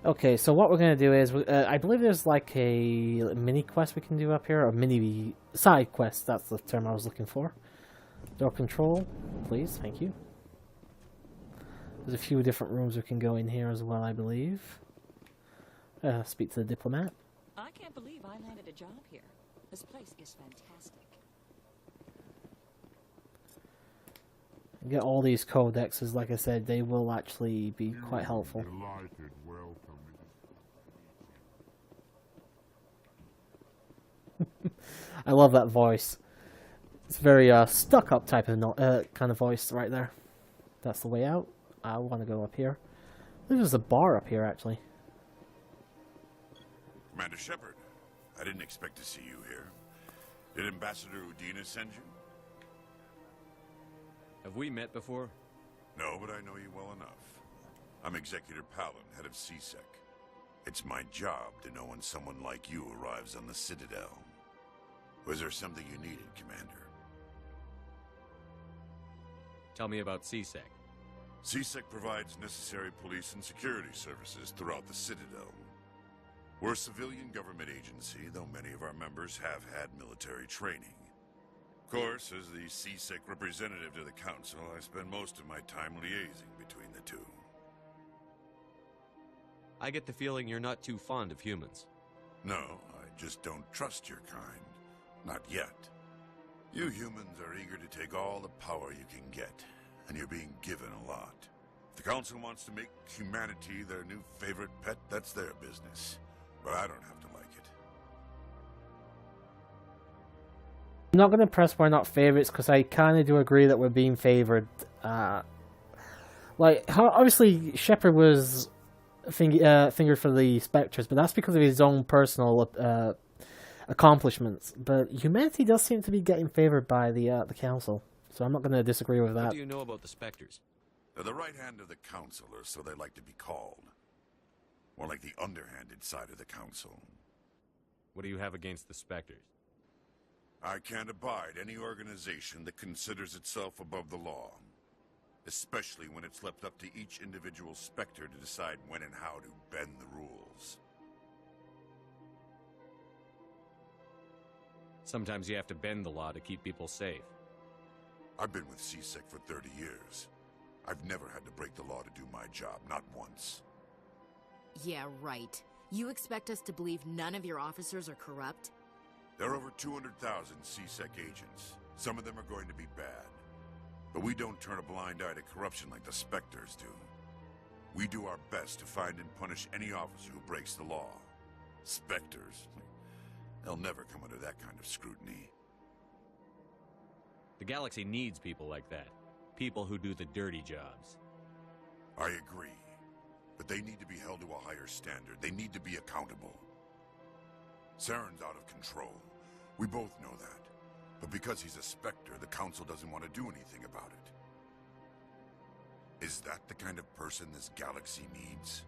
Okay, so what we're going to do is, I believe there's like a mini quest we can do up here, or mini side quest, that's the term I was looking for. Door control, please, thank you. There's a few different rooms we can go in here as well, I believe. Speak to the diplomat. I can't believe I landed a job here. This place is fantastic. Get all these codexes, like I said, they will actually be quite helpful. I love that voice. It's very stuck-up type of kind of voice right there. That's the way out. I want to go up here. There's a bar up here, actually. Commander Shepard, I didn't expect to see you here. Did Ambassador Udina send you? Have we met before? No, but I know you well enough. I'm Executor Palin, head of CSEC. It's my job to know when someone like you arrives on the Citadel. Was there something you needed, Commander? Tell me about CSEC. CSEC provides necessary police and security services throughout the Citadel. We're a civilian government agency, though many of our members have had military training. Of course, as the CSEC representative to the Council, I spend most of my time liaising between the two. I get the feeling you're not too fond of humans. No, I just don't trust your kind. Not yet. You humans are eager to take all the power you can get, and you're being given a lot. If the Council wants to make humanity their new favorite pet, that's their business. But I don't have to like it. I'm not going to press we're not favorites, because I kind of do agree that we're being favored. Obviously, Shepard was fingered for the Spectres, but that's because of his own personal accomplishments. But humanity does seem to be getting favored by the Council, so I'm not going to disagree with that. What do you know about the Spectres? They're the right hand of the Council, or so they like to be called. More like the underhanded side of the Council. What do you have against the Spectres? I can't abide any organization that considers itself above the law. Especially when it's left up to each individual Spectre to decide when and how to bend the rules. Sometimes you have to bend the law to keep people safe. I've been with CSEC for 30 years. I've never had to break the law to do my job, not once. Yeah, right. You expect us to believe none of your officers are corrupt? There are over 200,000 CSEC agents. Some of them are going to be bad. But we don't turn a blind eye to corruption like the Spectres do. We do our best to find and punish any officer who breaks the law. Spectres, they'll never come under that kind of scrutiny. The galaxy needs people like that. People who do the dirty jobs. I agree. But they need to be held to a higher standard. They need to be accountable. Saren's out of control. We both know that. But because he's a Spectre, the Council doesn't want to do anything about it. Is that the kind of person this galaxy needs?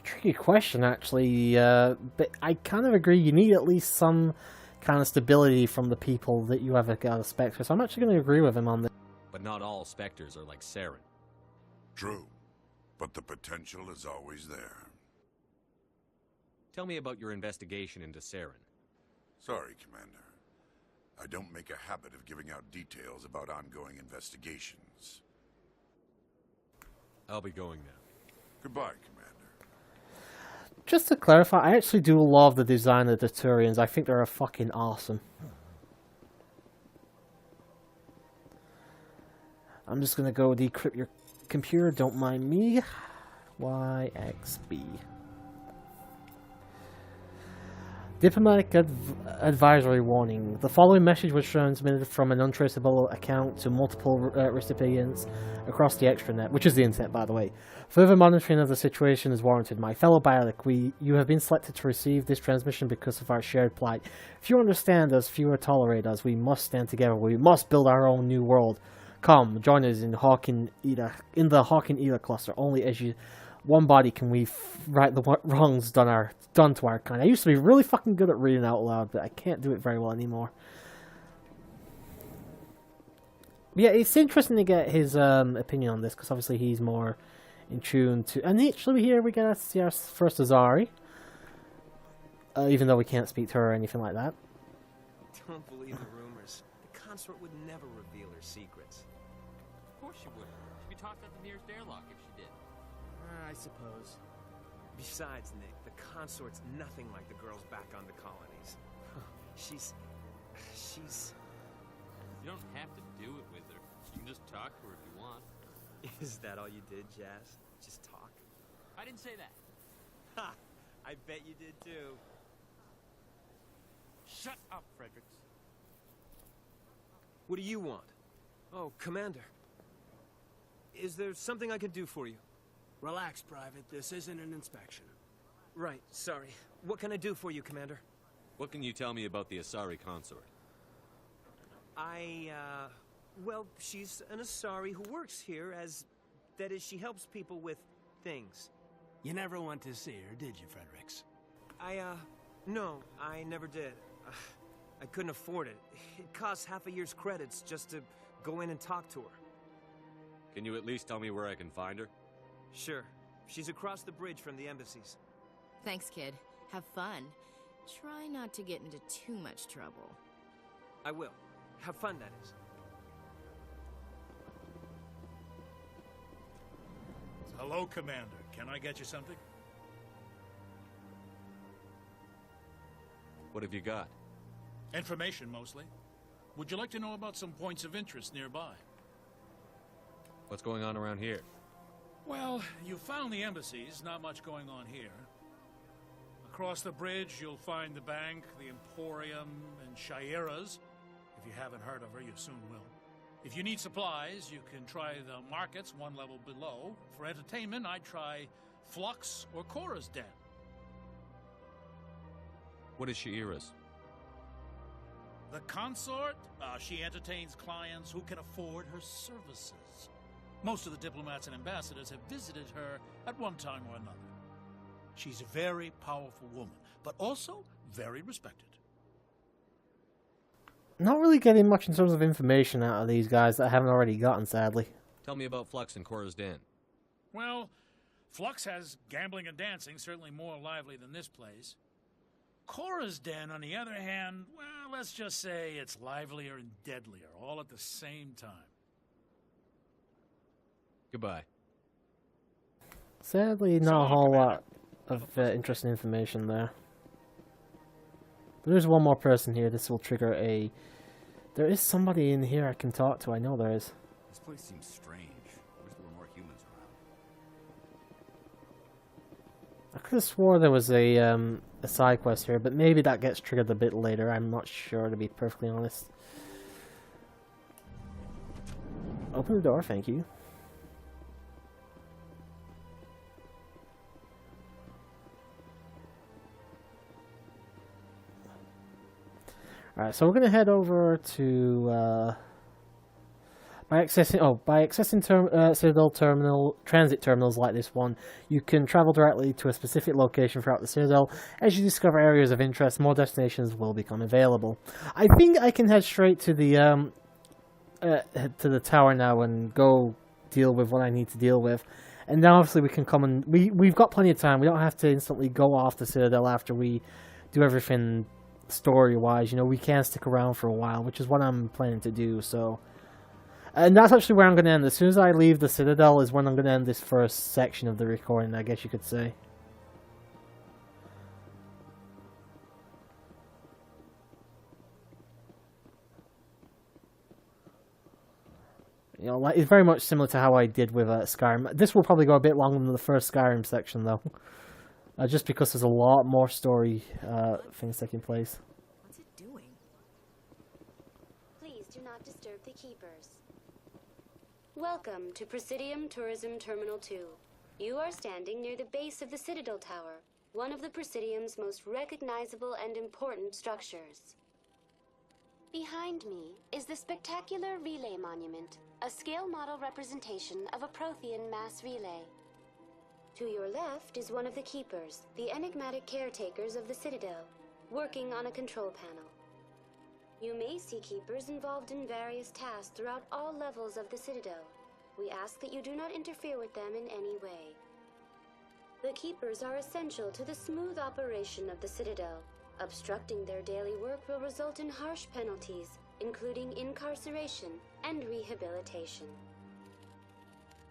Tricky question, actually. But I kind of agree. You need at least some kind of stability from the people that you have a Spectre. So I'm actually going to agree with him on this. But not all Spectres are like Saren. True. But the potential is always there. Tell me about your investigation into Saren. Sorry, Commander. I don't make a habit of giving out details about ongoing investigations. I'll be going now. Goodbye, Commander. Just to clarify, I actually do love the design of the Turians. I think they're fucking awesome. I'm just gonna go decrypt your computer, don't mind me. YXB. Diplomatic advisory warning. The following message was transmitted from an untraceable account to multiple recipients across the extranet, which is the internet, by the way. Further monitoring of the situation is warranted. My fellow Bionic, you have been selected to receive this transmission because of our shared plight. Few understand us, fewer tolerate us. We must stand together. We must build our own new world. Come, join us in the Hawking Ida cluster. Only as one body can we right the wrongs done to our kind. I used to be really fucking good at reading out loud, but I can't do it very well anymore. Yeah, it's interesting to get his opinion on this because obviously he's more in tune to. And actually, here we get to see our first Azari, even though we can't speak to her or anything like that. Don't believe the rumors. The consort would never reveal her secrets. Of course she would. She'd be tossed out the nearest airlock if she did. I suppose. Besides, Nick, the consort's nothing like the girls back on the colonies. She's... You don't have to do it with her. You can just talk to her if you want. Is that all you did, Jazz? Just talk? I didn't say that. Ha! I bet you did too. Shut up, Fredericks. What do you want? Oh, Commander. Is there something I can do for you? Relax, Private. This isn't an inspection. Right, sorry. What can I do for you, Commander? What can you tell me about the Asari consort? Well, she's an Asari who works here as... That is, she helps people with things. You never went to see her, did you, Fredericks? No, I never did. I couldn't afford it. It costs half a year's credits just to go in and talk to her. Can you at least tell me where I can find her? Sure. She's across the bridge from the embassies. Thanks, kid. Have fun. Try not to get into too much trouble. I will. Have fun, that is. Hello, Commander. Can I get you something? What have you got? Information, mostly. Would you like to know about some points of interest nearby? What's going on around here? Well, you found the embassies, not much going on here. Across the bridge, you'll find the bank, the Emporium, and Shaira's. If you haven't heard of her, you soon will. If you need supplies, you can try the markets one level below. For entertainment, I'd try Flux or Cora's Den. What is Shaira's? The consort, she entertains clients who can afford her services. Most of the diplomats and ambassadors have visited her at one time or another. She's a very powerful woman, but also very respected. Not really getting much in terms of information out of these guys that I haven't already gotten, sadly. Tell me about Flux and Cora's Den. Well, Flux has gambling and dancing, certainly more lively than this place. Cora's Den, on the other hand, well, let's just say it's livelier and deadlier, all at the same time. Goodbye. Sadly, not a whole lot of interesting information there. But there's one more person here. This will trigger a... There is somebody in here I can talk to. I know there is. This place seems strange. Wish there were more humans around. I could have swore there was a side quest here, but maybe that gets triggered a bit later. I'm not sure, to be perfectly honest. Open the door, thank you. Alright, so we're going to head over to, by accessing Citadel transit terminals like this one, you can travel directly to a specific location throughout the Citadel. As you discover areas of interest, more destinations will become available. I think I can head straight to the tower now and go deal with what I need to deal with. And now obviously we can come and, we've got plenty of time. We don't have to instantly go off the Citadel after we do everything story-wise. You know, we can stick around for a while, which is what I'm planning to do, so... And that's actually where I'm going to end. As soon as I leave the Citadel is when I'm going to end this first section of the recording, I guess you could say. You know, like, it's very much similar to how I did with Skyrim. This will probably go a bit longer than the first Skyrim section, though. Just because there's a lot more story things taking place. What's it doing? Please do not disturb the keepers. Welcome to Presidium Tourism Terminal 2. You are standing near the base of the Citadel Tower, one of the Presidium's most recognizable and important structures. Behind me is the spectacular Relay Monument, a scale model representation of a Prothean mass relay. To your left is one of the keepers, the enigmatic caretakers of the Citadel, working on a control panel. You may see keepers involved in various tasks throughout all levels of the Citadel. We ask that you do not interfere with them in any way. The keepers are essential to the smooth operation of the Citadel. Obstructing their daily work will result in harsh penalties, including incarceration and rehabilitation.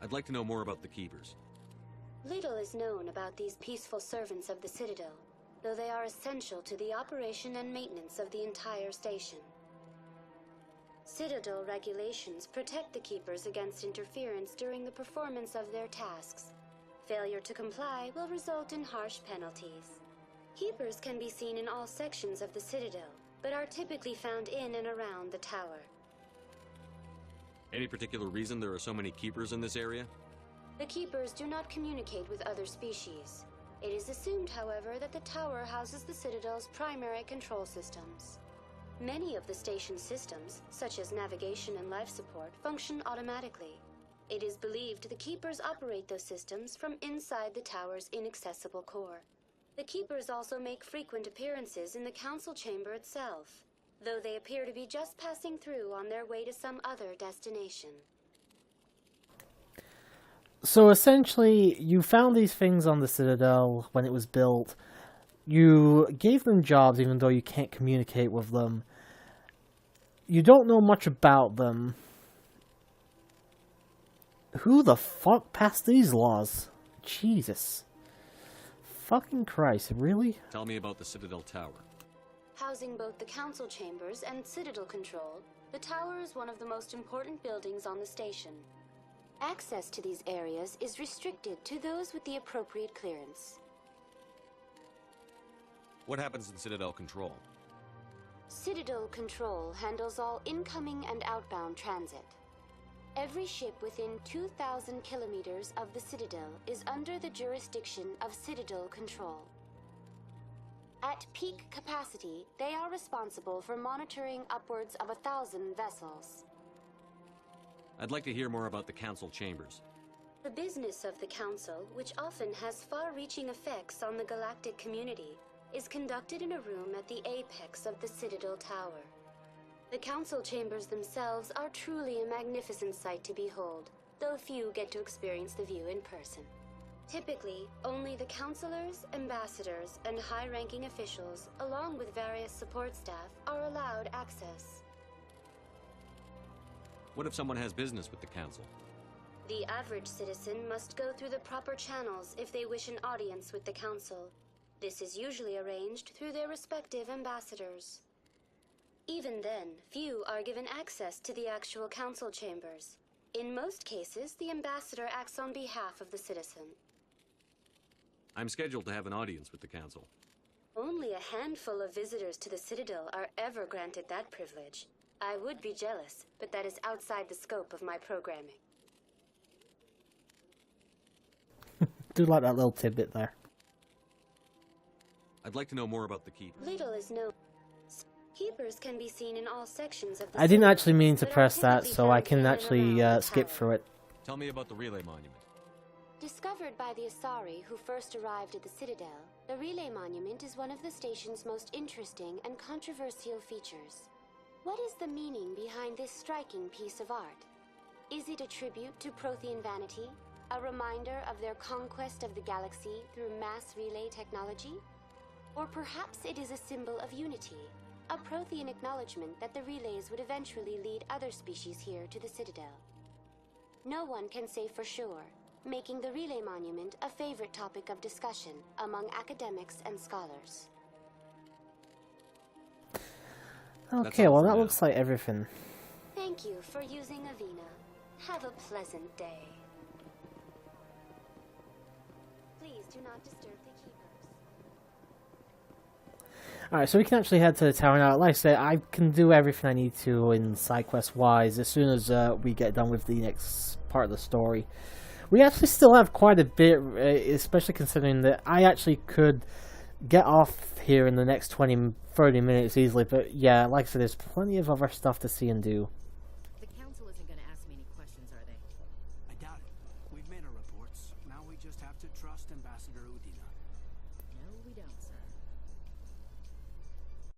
I'd like to know more about the Keepers. Little is known about these peaceful servants of the Citadel, though they are essential to the operation and maintenance of the entire station. Citadel regulations protect the Keepers against interference during the performance of their tasks. Failure to comply will result in harsh penalties. Keepers can be seen in all sections of the Citadel, but are typically found in and around the tower. Any particular reason there are so many Keepers in this area? The Keepers do not communicate with other species. It is assumed, however, that the tower houses the Citadel's primary control systems. Many of the station's systems, such as navigation and life support, function automatically. It is believed the Keepers operate those systems from inside the tower's inaccessible core. The Keepers also make frequent appearances in the council chamber itself, though they appear to be just passing through on their way to some other destination. So essentially, you found these things on the Citadel when it was built. You gave them jobs even though you can't communicate with them. You don't know much about them. Who the fuck passed these laws? Jesus. Fucking Christ, really? Tell me about the Citadel Tower. Housing both the council chambers and Citadel control, the tower is one of the most important buildings on the station. Access to these areas is restricted to those with the appropriate clearance. What happens in Citadel Control? Citadel Control handles all incoming and outbound transit. Every ship within 2,000 kilometers of the Citadel is under the jurisdiction of Citadel Control. At peak capacity, they are responsible for monitoring upwards of 1,000 vessels. I'd like to hear more about the Council Chambers. The business of the Council, which often has far-reaching effects on the galactic community, is conducted in a room at the apex of the Citadel Tower. The Council Chambers themselves are truly a magnificent sight to behold, though few get to experience the view in person. Typically, only the councilors, ambassadors, and high-ranking officials, along with various support staff, are allowed access. What if someone has business with the Council? The average citizen must go through the proper channels if they wish an audience with the Council. This is usually arranged through their respective ambassadors. Even then, few are given access to the actual council chambers. In most cases, the ambassador acts on behalf of the citizen. I'm scheduled to have an audience with the Council. Only a handful of visitors to the Citadel are ever granted that privilege. I would be jealous, but that is outside the scope of my programming. Do like that little tidbit there. I'd like to know more about the Keepers. Little is known. Keepers can be seen in all sections of the I didn't Citadel, actually mean to but are press that, typically so I found can in and actually around the skip tower. through it. Tell me about the Relay Monument. Discovered by the Asari who first arrived at the Citadel, the Relay Monument is one of the station's most interesting and controversial features. What is the meaning behind this striking piece of art? Is it a tribute to Prothean vanity? A reminder of their conquest of the galaxy through mass relay technology? Or perhaps it is a symbol of unity, a Prothean acknowledgement that the relays would eventually lead other species here to the Citadel. No one can say for sure, making the Relay Monument a favorite topic of discussion among academics and scholars. Okay, all well for that now. looks like everything. Thank you for using Avina. Have a pleasant day. Please do not disturb the keepers. Alright, so we can actually head to the tower now. Like I said, I can do everything I need to in side quest wise as soon as we get done with the next part of the story. We actually still have quite a bit, especially considering that I actually could get off here in the next 20-30 minutes easily, but yeah, like I said, there's plenty of other stuff to see and do.